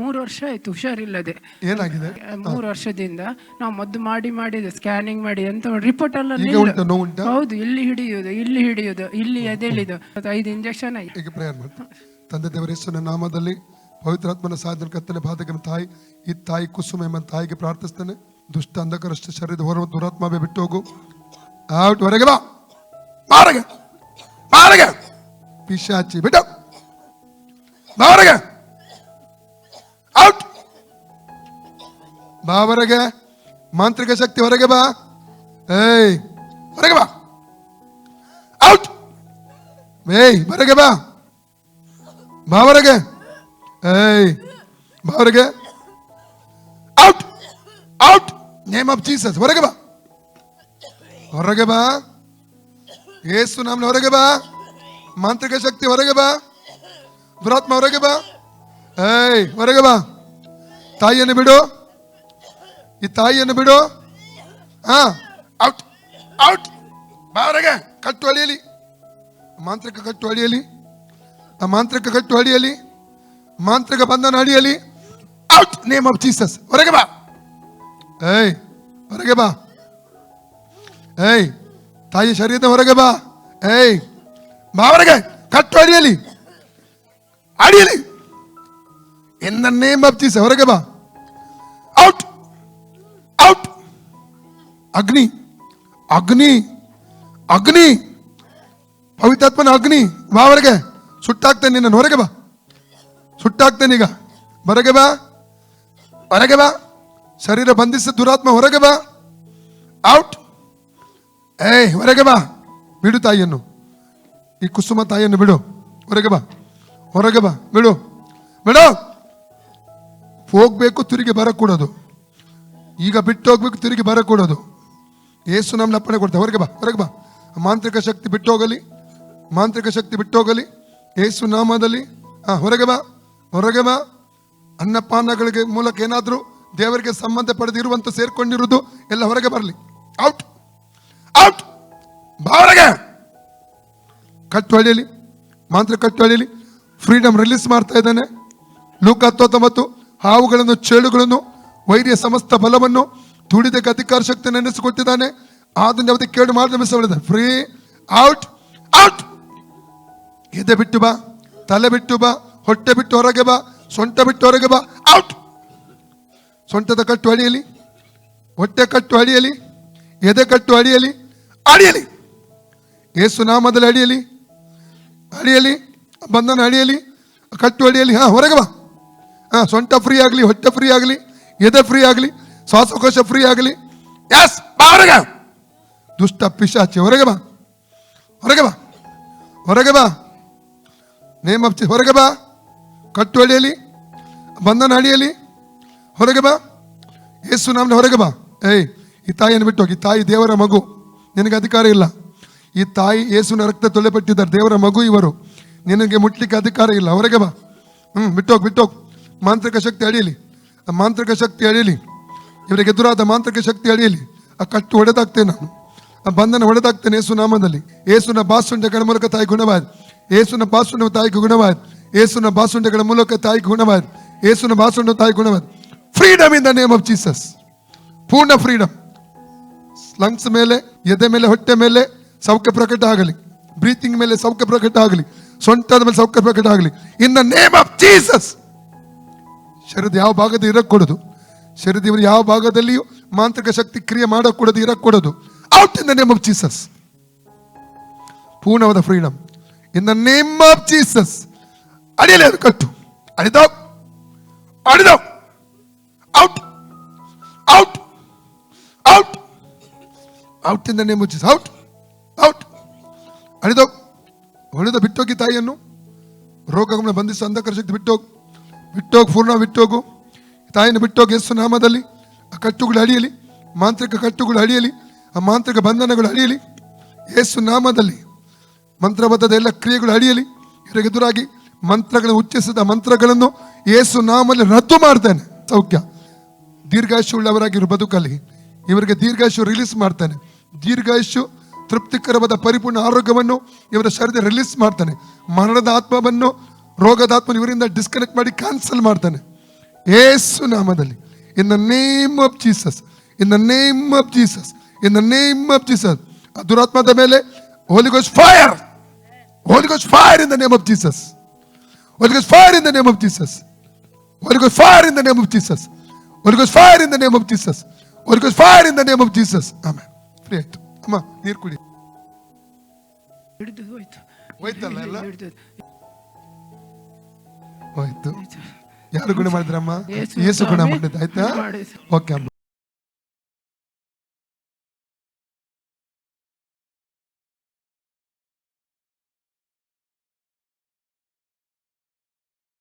3 ವರ್ಷ ಆಯ್ತು ಹುಷಾರಿಲ್ಲದೆ. ಏನಾಗಿದೆ? 3 ವರ್ಷದಿಂದ ನಾವು ಮದ್ದು ಮಾಡಿ ಸ್ಕ್ಯಾನಿಂಗ್ ಮಾಡಿ ಅಂತ ರಿಪೋರ್ಟ್ ಎಲ್ಲ ಈಗ ಉಂಟಾ? ನೋವು ಉಂಟಾ? ಹೌದು, ಇಲ್ಲಿ ಹಿಡಿಯುವುದು ಇಲ್ಲಿ ಎದೆಳಿದು 5 ಇಂಜೆಕ್ಷನ್ ಆಯ್ತು. ಈಗ ಪ್ರೇಯರ್ ಮಾಡಿ. ತಂದೆ ದೇವರ ಯೇಸುವಿನ ನಾಮದಲ್ಲಿ ಪವಿತ್ರಾತ್ಮನ ಸಾಧನ ಕತ್ತಲೆ ಬಾಧಕನ ತಾಯಿ, ಈ ತಾಯಿ ಕುಸುಮ ಎಂಬ ತಾಯಿಗೆ ಪ್ರಾರ್ಥಿಸ್ತೇನೆ. ದುಷ್ಟ ಅಂಧಕರಷ್ಟ ಶರೀರದ ಹೊರ ದುರಾತ್ಮವೇ ಬಿಟ್ಟು ಹೋಗು. ಔಟ್, ಹೊರಗೆ ಬಾ, ಬಾರಗೆ ಪಿಶಾಚಿ ಬಿಟ್ಟು ಬಾ, ಹೊರಗೆ ಔಟ್, ಬಾ ಹೊರಗೆ. ಮಾಂತ್ರಿಕ ಶಕ್ತಿ ಹೊರಗೆ ಬಾ, ಏಯ್ ಹೊರಗೆ ಬಾ, ಔಟ್, ಏಯ್ ಹೊರಗೆ ಬಾ, ಬಾ ಹೊರಗೆ, ಏಯ್ ಬಾ ಹೊರಗೆ, out out, name of Jesus, ಹೊರಗೆ ಬಾ, ಹೊರಗೆ ಬಾ, ಯೇಸು ನಾಮದಲ್ಲಿ ಹೊರಗೆ ಬಾ. ಮಾಂತ್ರಿಕ ಶಕ್ತಿ ಹೊರಗೆ ಬಾ, ದುರಾತ್ಮ ಹೊರಗೆ ಬಾ, ಏಯ್ ಹೊರಗೆ ಬಾ. ತಾಯಿಯನ್ನು ಬಿಡು, ಈ ತಾಯಿಯನ್ನು ಬಿಡು. ಔಟ್ ಔಟ್, ಬಾ ಹೊರಗೆ. ಕಟ್ಟು ಅಳಿಯಲಿ, ಮಾಂತ್ರಿಕ ಕಟ್ಟು ಅಳಿಯಲಿ, ಆ ಮಾಂತ್ರಿಕ ಕಟ್ಟು ಅಳಿಯಲಿ, ಮಾಂತ್ರಿಕ ಬಂಧನ ಅಳಿಯಲಿ. ಔಟ್, ನೇಮ್ ಆಫ್ ಜೀಸಸ್, ಹೊರಗೆ ಬಾ, ಏಯ್ ಹೊರಗೆ ಬಾ, ಏಯ್ ತಾಯಿ ಶರೀರದ ಹೊರಗೆ ಬಾ, ಏಯ್ ಬಾ ಹೊರಗೆ. ಕಟ್ಟು ಅಡಿಯಲಿ, ಅಡಿಯಲಿ, in the name of Jesus, ಹೊರಗೆ ಬಾ. ಔಟ್ ಔಟ್, ಅಗ್ನಿ ಅಗ್ನಿ ಅಗ್ನಿ, ಪವಿತ್ರಾತ್ಮನ ಅಗ್ನಿ, ಬಾ ಹೊರಗೆ. ಸುಟ್ಟಾಗ್ತೇನೆ ನಿನ್ನನ್ನು, ಹೊರಗೆ ಬಾ, ಸುಟ್ಟಾಗ್ತೇನೆ ಈಗ, ಹೊರಗೆ ಬಾ, ಹೊರಗೆ ಬಾ. ಶರೀರ ಬಂಧಿಸಿದ ದುರಾತ್ಮ ಹೊರಗೆ ಬಾ, ಔಟ್, ಏಯ್ ಹೊರಗೆ ಬಾ. ಬಿಡು ತಾಯಿಯನ್ನು, ಈ ಕುಸುಮ ತಾಯಿಯನ್ನು ಬಿಡು, ಹೊರಗೆ ಬಾ, ಹೊರಗೆ ಬಾ, ಬಿಡು ಬಿಡು. ಹೋಗ್ಬೇಕು, ತಿರುಗಿ ಬರಕೂಡದು. ಈಗ ಬಿಟ್ಟು ಹೋಗ್ಬೇಕು, ತಿರುಗಿ ಬರಕೂಡದು. ಏಸು ನಮ್ಮನ್ನ ಅಪ್ಪಣೆ ಕೊಡ್ತಾರೆ, ಹೊರಗೆ ಬಾ, ಹೊರಗೆ ಬಾ. ಮಾಂತ್ರಿಕ ಶಕ್ತಿ ಬಿಟ್ಟು ಹೋಗಲಿ, ಮಾಂತ್ರಿಕ ಶಕ್ತಿ ಬಿಟ್ಟು ಹೋಗಲಿ, ಏಸು ನಾಮದಲ್ಲಿ. ಹೊರಗೆ ಬಾ, ಹೊರಗೆ ಬಾ. ಅನ್ನಪಾನಗಳಿಗೆ ಮೂಲಕ ಏನಾದರೂ ದೇವರಿಗೆ ಸಂಬಂಧ ಪಡೆದಿರುವಂತ ಸೇರ್ಕೊಂಡಿರುವುದು ಎಲ್ಲ ಹೊರಗೆ ಬರಲಿ. ಔಟ್ ಔಟ್, ಬಾ ಹೊರಗೆ. ಕಟ್ಟು ಹೊಡೆಯಲಿ, ಮಾಂತ್ರ ಕಟ್ಟು ಹೊಡೆಯಲಿ. ಫ್ರೀಡಮ್ ರಿಲೀಸ್ ಮಾಡ್ತಾ ಇದ್ದಾನೆ. ಲೂಕ 19, ಹಾವುಗಳನ್ನು, ಚೇಳುಗಳನ್ನು, ವೈರ್ಯ ಸಮಸ್ತ ಬಲವನ್ನು, ತುಳಿದಕ್ಕೆ ಅಧಿಕಾರ ಶಕ್ತಿ ನೆನೆಸಿಕೊಟ್ಟಿದ್ದಾನೆ. ಆದ್ರೆ ಯಾವುದೇ ಕೇಳು ಮಾಡಿದ ಫ್ರೀ. ಔಟ್ ಔಟ್, ಎದೆ ಬಿಟ್ಟು ಬಾ, ತಲೆ ಬಿಟ್ಟು ಬಾ, ಹೊಟ್ಟೆ ಬಿಟ್ಟು ಹೊರಗೆ ಬಾ, ಸೊಂಟ ಬಿಟ್ಟು ಹೊರಗೆ ಬಾ. ಔಟ್, ಸೊಂಟದ ಕಟ್ಟು ಅಡಿಯಲಿ, ಹೊಟ್ಟೆ ಕಟ್ಟು ಅಡಿಯಲಿ, ಎದೆ ಕಟ್ಟು ಅಡಿಯಲಿ, ಅಡಿಯಲಿ, ಯೇಸು ನಾಮದಲ್ಲಿ ಅಡಿಯಲಿ, ಅಡಿಯಲಿ, ಬಂಧನ ಅಡಿಯಲಿ, ಕಟ್ಟು ಅಡಿಯಲಿ. ಹೊರಗೆ ಬಾ. ಸೊಂಟ ಫ್ರೀ ಆಗಲಿ, ಹೊಟ್ಟೆ ಫ್ರೀ ಆಗಲಿ, ಎದೆ ಫ್ರೀ ಆಗಲಿ, ಶ್ವಾಸಕೋಶ ಫ್ರೀ ಆಗಲಿ. ಎಸ್, ಬಾ ಹೊರಗೆ. ದುಷ್ಟ ಪಿಶಾಚಿ ಹೊರಗೆ ಬಾ, ಹೊರಗೆ ಬಾ, ಹೊರಗೆ ಬಾ. ನೇಮ್ ಆಫ್ ಹೊರಗೆ ಬಾ. ಕಟ್ಟು ಅಡಿಯಲಿ, ಬಂಧನ ಅಡಿಯಲಿ, ಹೊರಗೆ ಬಾ. ಯೇಸು ನಾಮದಲ್ಲಿ ಹೊರಗೆ ಬಾ. ಏಯ್ ಈ ತಾಯಿಯನ್ನು ಬಿಟ್ಟು ಹೋಗಿ. ತಾಯಿ ದೇವರ ಮಗು, ನಿನಗೆ ಅಧಿಕಾರ ಇಲ್ಲ. ಈ ತಾಯಿ ಯೇಸುವಿನ ರಕ್ತ ತೊಳೆಪಟ್ಟಿದ್ದಾರೆ, ದೇವರ ಮಗು ಇವರು, ನಿನಗೆ ಮುಟ್ಲಿಕ್ಕೆ ಅಧಿಕಾರ ಇಲ್ಲ. ಹೊರಗೆ ಬಾ. ಬಿಟ್ಟೋಗಿ, ಬಿಟ್ಟೋಗಿ. ಮಾಂತ್ರಿಕ ಶಕ್ತಿ ಅಡಿಯಲಿ, ಆ ಮಾಂತ್ರಿಕ ಶಕ್ತಿ ಅಡಿಯಲಿ, ಇವರಿಗೆ ಎದುರಾದ ಮಾಂತ್ರಿಕ ಶಕ್ತಿ ಅಡಿಯಲಿ. ಆ ಕಟ್ಟು ಹೊಡೆದಾಗ್ತೇನೆ ನಾನು, ಆ ಬಂಧನ ಹೊಡೆದಾಗ್ತೇನೆ ಯೇಸು ನಾಮದಲ್ಲಿ. ಯೇಸುನ ಬಾಸುಂಡೆಗಳ ಮೂಲಕ ತಾಯಿ ಗುಣವಾದ, ಯೇಸುನ ಬಾಸುಂಡ ತಾಯಿಗೆ ಗುಣವಾದ, ಯೇಸುನ ಬಾಸುಂಡೆಗಳ ಮೂಲಕ ತಾಯಿ ಗುಣವಾದ, ಯೇಸುನ ಬಾಸುಂಡ ತಾಯಿ ಗುಣವಾದ. Freedom in the name of Jesus, ಪೂರ್ಣ ಫ್ರೀಡಮ್. ಲಂಗ್ಸ್ ಮೇಲೆ, ಎದೆ ಮೇಲೆ, ಹೊಟ್ಟೆ ಮೇಲೆ ಸೌಖ್ಯ ಪ್ರಕಟ ಆಗಲಿ. ಬ್ರೀತಿಂಗ್ ಮೇಲೆ ಸೌಖ್ಯ ಪ್ರಕಟ ಆಗಲಿ. ಸೊಂಟದ ಮೇಲೆ ಸೌಖ್ಯ ಪ್ರಕಟ ಆಗಲಿ. ಇನ್ ದ ನೇಮ್ ಆಫ್ ಜೀಸಸ್. ಶರೀರದ ಯಾವ ಭಾಗದಲ್ಲಿ ಇರக்கூಡದು, ಶರೀರದ ಇವರು ಯಾವ ಭಾಗದಲ್ಲಿಯೂ ಮಾಂತ್ರಿಕ ಶಕ್ತಿ ಕ್ರಿಯೆ ಮಾಡக்கூಡದು, ಇರக்கூಡದು. Out in the name of Jesus. ಪೂರ್ಣವಾದ freedom in the name of Jesus. ಅಡಿಯಲಿ, ಅದು ಕಟ್ಟು ಅಡಿದೋ, ಅಡಿದೋ. Out out out out in the name of Jesus. Out out, ಅಡಿದೋ, ಹೊಡೆದ. ಬಿಟ್ಟೋಗಿ ತಾಯಿಯನ್ನು. ರೋಗಗಳನ್ನ ಬಂಧಿಸ ಅಂಧಕಾರ ಶಕ್ತಿ ಬಿಟ್ಟೋಗು, ಬಿಟ್ಟೋಗು, ಪೂರ್ಣ ಬಿಟ್ಟೋಗು. ತಾಯಿಯನ್ನು ಬಿಟ್ಟೋಗಿ ಯೇಸು ನಾಮದಲ್ಲಿ. ಆ ಕಟ್ಟುಗಳು ಅಡಿಯಲಿ, ಮಾಂತ್ರಿಕ ಕಟ್ಟುಗಳು ಅಡಿಯಲಿ, ಆ ಮಾಂತ್ರಿಕ ಬಂಧನಗಳು ಅಡಿಯಲಿ ಯೇಸು ನಾಮದಲ್ಲಿ. ಮಂತ್ರಬದ್ಧದ ಎಲ್ಲ ಕ್ರಿಯೆಗಳು ಅಡಿಯಲಿ. ಇವರಿಗೆ ಎದುರಾಗಿ ಮಂತ್ರಗಳನ್ನು ಉಚ್ಚರಿಸಿದ ಮಂತ್ರಗಳನ್ನು ಯೇಸು ನಾಮದಲ್ಲಿ ರದ್ದು ಮಾಡ್ತಾನೆ. ಸೌಖ್ಯ, ದೀರ್ಘಾಯುಷ್ಯ ಉಳ್ಳವರಾಗಿರು ಬದುಕಲ್ಲಿ. ಇವರಿಗೆ ದೀರ್ಘಾಯುಷ್ಯ ರಿಲೀಸ್ ಮಾಡ್ತಾನೆ. ದೀರ್ಘಾಯುಷ್ಯ, ತೃಪ್ತಿಕರವಾದ ಪರಿಪೂರ್ಣ ಆರೋಗ್ಯವನ್ನು ಇವರ ಶರೀರ ರಿಲೀಸ್ ಮಾಡ್ತಾನೆ. ಮರಣದ ಆತ್ಮವನ್ನು, ರೋಗದ ಆತ್ಮವನ್ನು ಇವರಿಂದ ಡಿಸ್ಕನೆಕ್ಟ್ ಮಾಡಿ ಕ್ಯಾನ್ಸಲ್ ಮಾಡ್ತಾನೆ. ಯೇಸು ನಾಮದಲ್ಲಿ. In the name of Jesus, in the name of Jesus, in the name of Jesus. ದುರಾತ್ಮದ ಮೇಲೆ holy ghost fire, holy ghost fire in the name of Jesus, holy ghost fire in the name of Jesus, holy ghost fire in the name of Jesus, holy ghost fire in the name of Jesus, holy ghost fire in the name of Jesus. ಆಮೇಲೆ free ಆಯ್ತು. ಅಮ್ಮ ನೀರು ಕುಡಿ. ಹಿಡಿದು ಹೋಯ್ತು, ಹೋಯ್ತಲ್ಲ ಎಲ್ಲ ಹಿಡಿದು ಹೋಯ್ತು. ಯಾರು ಗುಣ ಮಾಡಿದ್ರಮ್ಮ? ಯೇಸು ಯೇಸು ಗುಣ ಸ್ವಾಮಿ ಮಾಡಿದ್ದು. ಆಯ್ತಾ? ಮಾಡಿದ್ರು. ಓಕೆ ಅಮ್ಮ.